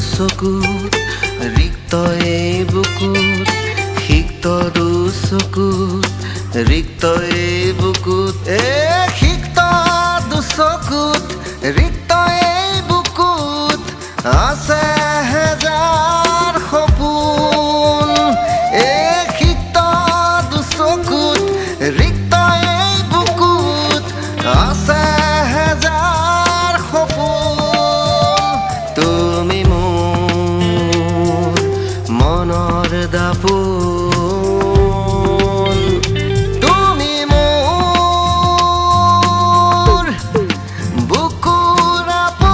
চকুত ৰিক্ত এই বুকুত সিক্ত দুচকুত ৰিক্ত এই বুকুত সিক্ত দুচকুত ৰিক্ত এই বুকুত আছে হেজাৰ সপোন সিক্ত দুচকুত ৰিক্ত এই বুকুত আছে হেজাৰ সপোন তুমি মোৰ মনৰ দাপোন তুমি মোৰ বুকুৰ আপোন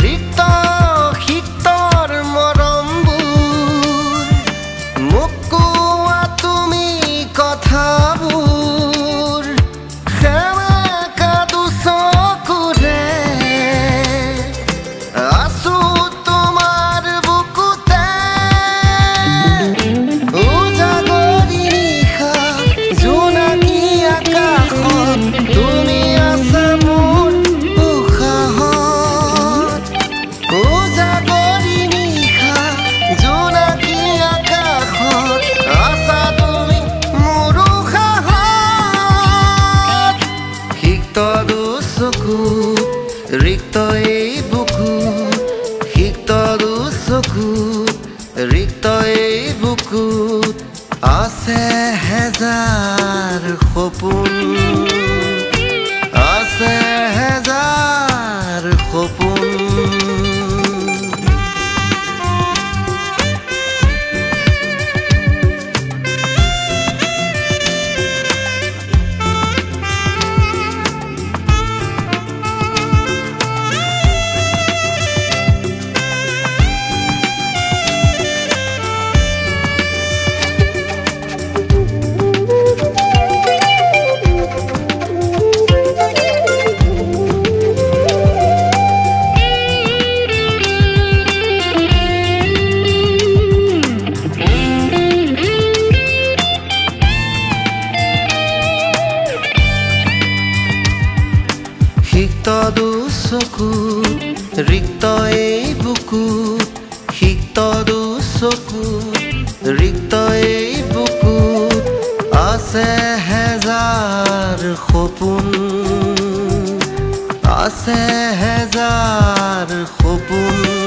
ৰিক্ত সিক্তৰ মৰমবোৰ মোক কোৱা তুমি কথাবোৰ সেমেকা দুচকুৰে আছো তোমাৰ বুকুতে উজাগৰি নিশা জোনাকী আকাশত তুমি আছা মোৰ উজাগৰি নিশা জোনাকী আকাশত আছা তুমি মোৰ উশাহত সিক্ত দুচকুত ৰিক্ত এই বুকুত সিক্ত দুচকুত ৰিক্ত এই বুকুত আছে হেজাৰ সপোন আছে হেজাৰ সপোন সিক্ত দুচকুত ৰিক্ত এই বুকুত সিক্ত দুচকুত ৰিক্ত এই বুকুত আছে হেজাৰ সপোন আছে হেজাৰ সপোন